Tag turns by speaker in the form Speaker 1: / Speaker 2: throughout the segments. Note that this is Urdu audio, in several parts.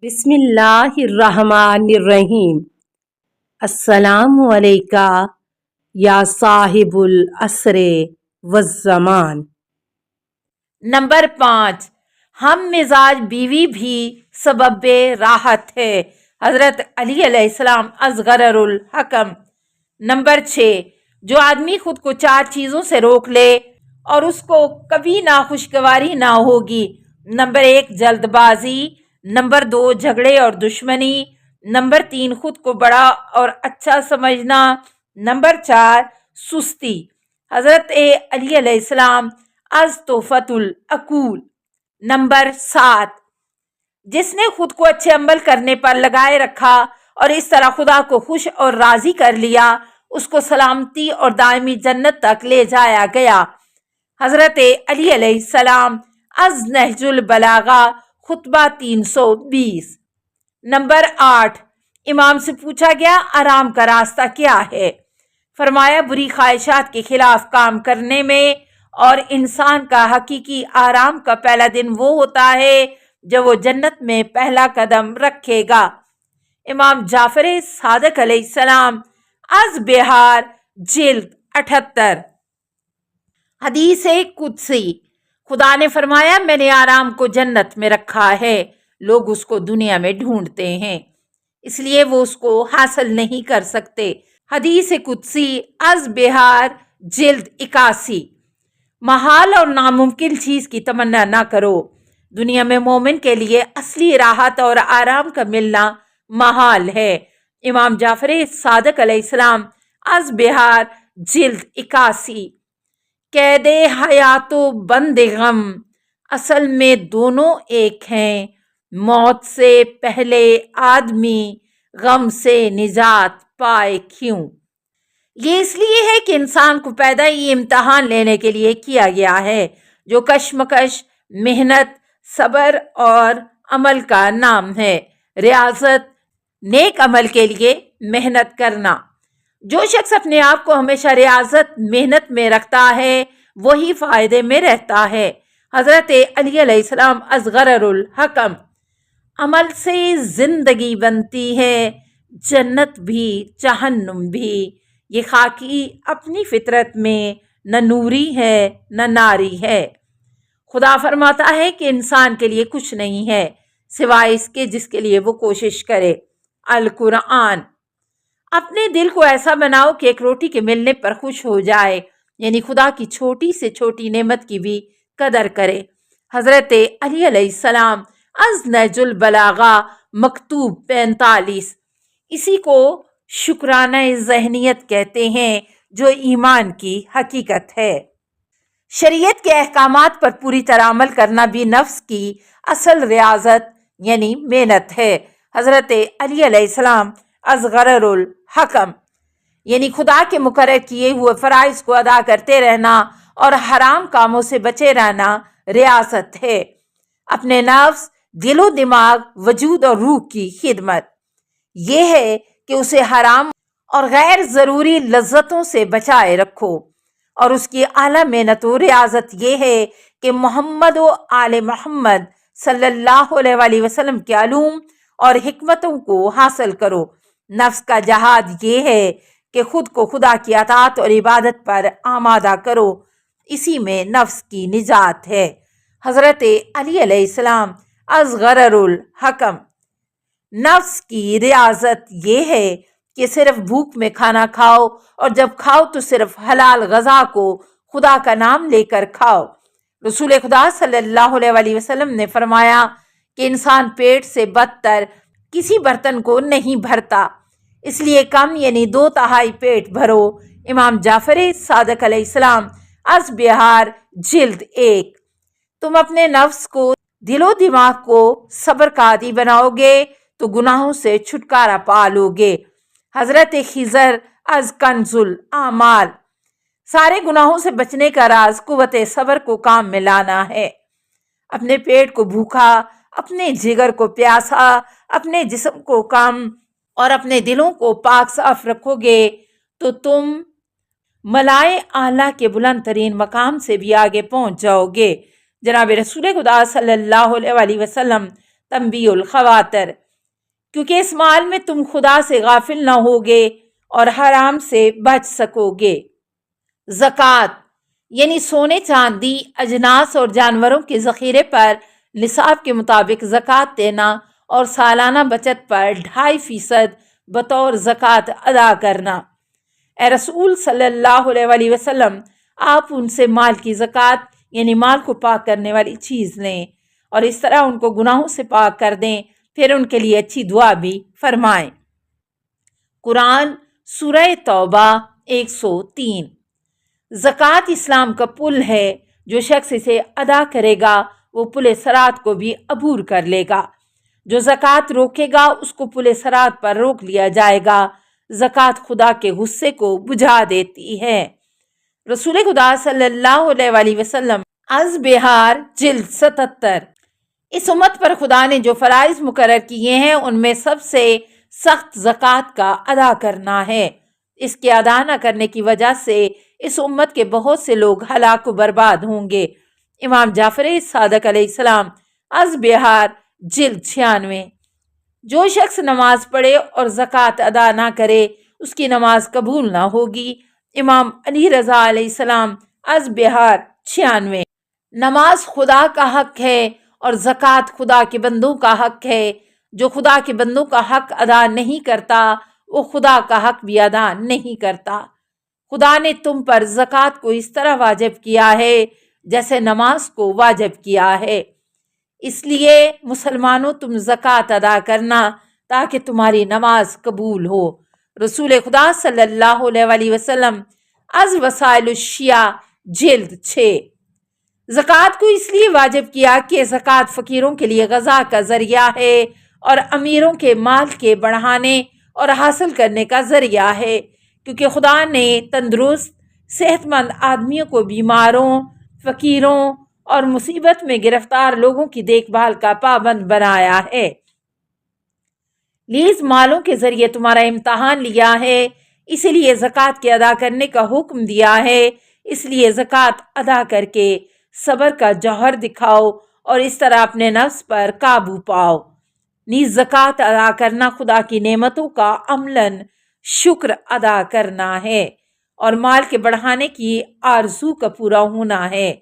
Speaker 1: بسم اللہ الرحمن الرحیم۔ السلام علیکہ یا صاحب العصر والزمان۔
Speaker 2: نمبر 5، ہم مزاج بیوی بھی سبب راحت ہے، حضرت علی علیہ السلام اصغر الحکم۔ نمبر 6، جو آدمی خود کو 4 چیزوں سے روک لے اور اس کو کبھی ناخوشگواری نہ ہوگی۔ نمبر 1، جلد بازی۔ نمبر 2، جھگڑے اور دشمنی۔ نمبر 3، خود کو بڑا اور اچھا سمجھنا۔ نمبر 4، سستی۔ حضرت علی علیہ السلام از تحفۃ العقول۔ نمبر 7، جس نے خود کو اچھے عمل کرنے پر لگائے رکھا اور اس طرح خدا کو خوش اور راضی کر لیا، اس کو سلامتی اور دائمی جنت تک لے جایا گیا۔ حضرت علی علیہ السلام از نہج البلاغہ، خطبہ 320۔ نمبر 8، امام سے پوچھا گیا آرام کا راستہ کیا ہے؟ فرمایا بری خواہشات کے خلاف کام کرنے میں، اور انسان کا حقیقی آرام کا پہلا دن وہ ہوتا ہے جب وہ جنت میں پہلا قدم رکھے گا۔ امام جعفر صادق علیہ السلام از بہار، جلد 78۔ حدیث قدسی، خدا نے فرمایا میں نے آرام کو جنت میں رکھا ہے، لوگ اس کو دنیا میں ڈھونڈتے ہیں اس لیے وہ اس کو حاصل نہیں کر سکتے۔ حدیث قدسی از بہار، جلد 81۔ محال اور ناممکن چیز کی تمنا نہ کرو، دنیا میں مومن کے لیے اصلی راحت اور آرام کا ملنا محال ہے۔ امام جعفر صادق علیہ السلام از بہار، جلد 81۔ قید حیات و بند غم، اصل میں دونوں ایک ہیں، موت سے پہلے آدمی غم سے نجات پائے کیوں؟ یہ اس لیے ہے کہ انسان کو پیدا ہی امتحان لینے کے لیے کیا گیا ہے، جو کشمکش، محنت، صبر اور عمل کا نام ہے۔ ریاضت، نیک عمل کے لیے محنت کرنا۔ جو شخص اپنے آپ کو ہمیشہ ریاضت، محنت میں رکھتا ہے وہی فائدے میں رہتا ہے۔ حضرت علی علیہ السلام اصغر الحکم۔ عمل سے زندگی بنتی ہے، جنت بھی جہنم بھی، یہ خاکی اپنی فطرت میں نہ نوری ہے نہ ناری ہے۔ خدا فرماتا ہے کہ انسان کے لیے کچھ نہیں ہے سوائے اس کے جس کے لیے وہ کوشش کرے۔ القرآن۔ اپنے دل کو ایسا بناؤ کہ ایک روٹی کے ملنے پر خوش ہو جائے، یعنی خدا کی چھوٹی سے چھوٹی نعمت کی بھی قدر کرے۔ حضرت علی علیہ السلام از نہج البلاغہ، مکتوب 45۔ اسی کو شکرانہ ذہنیت کہتے ہیں جو ایمان کی حقیقت ہے۔ شریعت کے احکامات پر پوری طرح عمل کرنا بھی نفس کی اصل ریاضت یعنی محنت ہے۔ حضرت علی علیہ السلام اصغر الحکم، یعنی خدا کے مقرر کیے ہوئے فرائض کو ادا کرتے رہنا اور حرام کاموں سے بچے رہنا ریاضت ہے۔ اپنے نفس، دل و دماغ، وجود اور روح کی خدمت، یہ ہے کہ اسے حرام اور غیر ضروری لذتوں سے بچائے رکھو، اور اس کی اعلیٰ محنت و ریاضت یہ ہے کہ محمد و آل محمد صلی اللہ علیہ وآلہ وسلم کے علوم اور حکمتوں کو حاصل کرو۔ نفس کا جہاد یہ ہے کہ خود کو خدا کی اطاعت اور عبادت پر آمادہ کرو، اسی میں نفس کی نجات ہے۔ حضرت علی علیہ السلام اصغر الحکم۔ نفس کی ریاضت یہ ہے کہ صرف بھوک میں کھانا کھاؤ، اور جب کھاؤ تو صرف حلال غذا کو خدا کا نام لے کر کھاؤ۔ رسول خدا صلی اللہ علیہ وآلہ وسلم نے فرمایا کہ انسان پیٹ سے بدتر کسی برتن کو نہیں بھرتا، اس لیے کم یعنی 2/3 پیٹ بھرو۔ امام جعفر صادق علیہ السلام از بہار، جلد 1۔ تم اپنے نفس کو، دل و دماغ کو صبر کا عادی بناؤ گے تو گناہوں سے چھٹکارا پالو گے۔ حضرت خضر از کنز الاعمال۔ سارے گناہوں سے بچنے کا راز قوت صبر کو کام میں لانا ہے۔ اپنے پیٹ کو بھوکا، اپنے جگر کو پیاسا، اپنے جسم کو کم اور اپنے دلوں کو پاک صاف رکھو گے تو تم ملائے اعلیٰ کے بلند ترین مقام سے بھی آگے پہنچ جاؤ گے۔ جناب رسول خدا صلی اللہ علیہ وآلہ وسلم تنبیہ الخواطر، کیونکہ اس مال میں تم خدا سے غافل نہ ہوگے اور حرام سے بچ سکو گے۔ زکوٰۃ یعنی سونے چاندی، اجناس اور جانوروں کے ذخیرے پر نصاب کے مطابق زکوٰۃ دینا اور سالانہ بچت پر 2.5% بطور زکوٰۃ ادا کرنا۔ اے رسول صلی اللہ علیہ وسلم، آپ ان سے مال کی زکوٰۃ یعنی مال کو پاک کرنے والی چیز لیں اور اس طرح ان کو گناہوں سے پاک کر دیں، پھر ان کے لیے اچھی دعا بھی فرمائیں۔ قرآن سورہ توبہ 103۔ زکوٰۃ اسلام کا پل ہے، جو شخص اسے ادا کرے گا وہ پل صراط کو بھی عبور کر لے گا۔ جو زکوٰۃ روکے گا اس کو پل صراط پر روک لیا جائے گا۔ زکوٰۃ خدا کے غصے کو بجھا دیتی ہے۔ رسول خدا صلی اللہ علیہ وسلم از بہار جلد 77۔ اس امت پر خدا نے جو فرائض مقرر کیے ہیں ان میں سب سے سخت زکوٰۃ کا ادا کرنا ہے۔ اس کے ادا نہ کرنے کی وجہ سے اس امت کے بہت سے لوگ ہلاک و برباد ہوں گے۔ امام جعفر صادق علیہ السلام از بہار جلد 96۔ جو شخص نماز پڑھے اور زکوٰۃ ادا نہ کرے اس کی نماز قبول نہ ہوگی۔ امام علی رضا علیہ السلام از بہار 96۔ نماز خدا کا حق ہے اور زکوٰۃ خدا کے بندوں کا حق ہے۔ جو خدا کے بندوں کا حق ادا نہیں کرتا وہ خدا کا حق بھی ادا نہیں کرتا۔ خدا نے تم پر زکوٰۃ کو اس طرح واجب کیا ہے جیسے نماز کو واجب کیا ہے۔ اس لیے مسلمانوں تم زکوٰۃ ادا کرنا تاکہ تمہاری نماز قبول ہو۔ رسول خدا صلی اللہ علیہ وسلم از وسائل الشیعہ جلد 6۔ زکوٰۃ کو اس لیے واجب کیا کہ زکوٰۃ فقیروں کے لیے غذا کا ذریعہ ہے اور امیروں کے مال کے بڑھانے اور حاصل کرنے کا ذریعہ ہے، کیونکہ خدا نے تندرست صحت مند آدمیوں کو بیماروں، فقیروں اور مصیبت میں گرفتار لوگوں کی دیکھ بھال کا پابند بنایا ہے۔ نیز مالوں کے ذریعے تمہارا امتحان لیا ہے، اسی لیے زکوٰۃ کے ادا کرنے کا حکم دیا ہے۔ اس لیے زکوٰۃ ادا کر کے صبر کا جوہر دکھاؤ اور اس طرح اپنے نفس پر قابو پاؤ۔ نیز زکوٰۃ ادا کرنا خدا کی نعمتوں کا عملاً شکر ادا کرنا ہے اور مال کے بڑھانے کی آرزو کا پورا ہونا ہے۔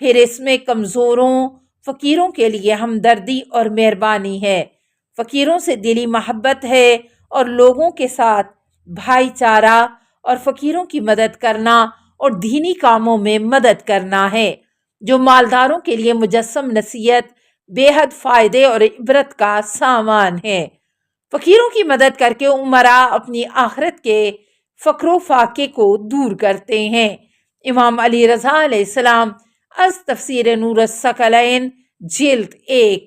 Speaker 2: پھر اس میں کمزوروں، فقیروں کے لیے ہمدردی اور مہربانی ہے۔ فقیروں سے دلی محبت ہے اور لوگوں کے ساتھ بھائی چارہ اور فقیروں کی مدد کرنا اور دینی کاموں میں مدد کرنا ہے، جو مالداروں کے لیے مجسم نصیحت بے حد فائدے اور عبرت کا سامان ہے۔ فقیروں کی مدد کر کے امراء اپنی آخرت کے فقر و فاقے کو دور کرتے ہیں۔ امام علی رضا علیہ السلام از تفسیر نور الثقلین جلد 1۔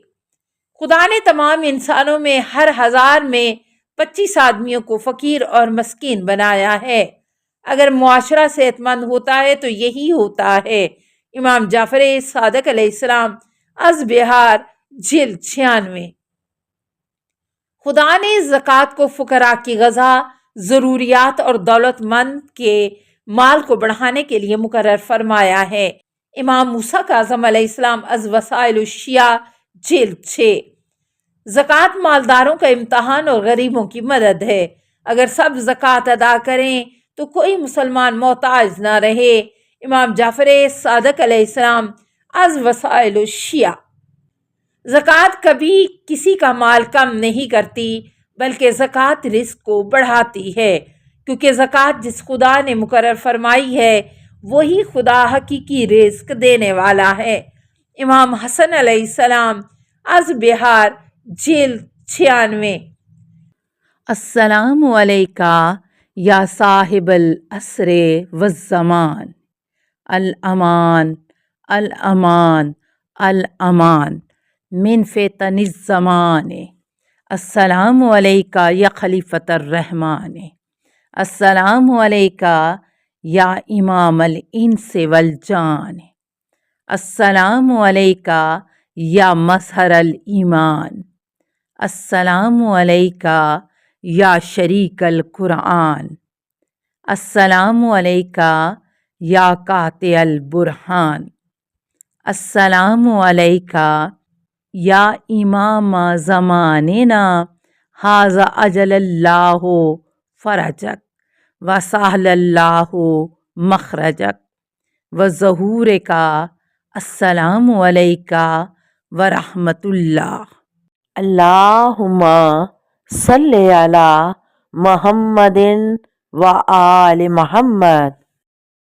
Speaker 2: خدا نے تمام انسانوں میں ہر 1000 میں 25 آدمیوں کو فقیر اور مسکین بنایا ہے۔ اگر معاشرہ صحت مند ہوتا ہے تو یہی ہوتا ہے۔ امام جعفر صادق علیہ السلام از بہار جلد 96۔ خدا نے زکوٰۃ کو فقراء کی غذا، ضروریات اور دولت مند کے مال کو بڑھانے کے لیے مقرر فرمایا ہے۔ امام موسیٰ کاظم علیہ السلام از وسائل الشیعہ جلد 6۔ زکوٰۃ مالداروں کا امتحان اور غریبوں کی مدد ہے۔ اگر سب زکوٰۃ ادا کریں تو کوئی مسلمان محتاج نہ رہے۔ امام جعفر صادق علیہ السلام از وسائل الشیعہ۔ زکوٰۃ کبھی کسی کا مال کم نہیں کرتی بلکہ زکوٰۃ رزق کو بڑھاتی ہے، کیونکہ زکوٰۃ جس خدا نے مقرر فرمائی ہے وہی خدا حقیقی رزق دینے والا ہے۔ امام حسن علیہ السلام از بہار جلد 96۔
Speaker 1: السلام علیکہ یا صاحب العصر والزمان، الامان الامان الامان من فتن الزمان۔ السلام علیکہ یا خلیفۃ الرحمن، السلام علیکہ یا امام الانس والجان، السلام علیکہ یا مظہر الایمان، السلام علیکہ یا شریک القرآن، السلام علیکہ یا قاطع البرہان، السلام علیکہ یا امام زماننا ھذا اجل اللہ فرجک و سہل اللہ مخرجک و ظہور کا السلام علیکہ ورحمۃ اللہ۔ اللہم صلی علی محمد و آل محمد۔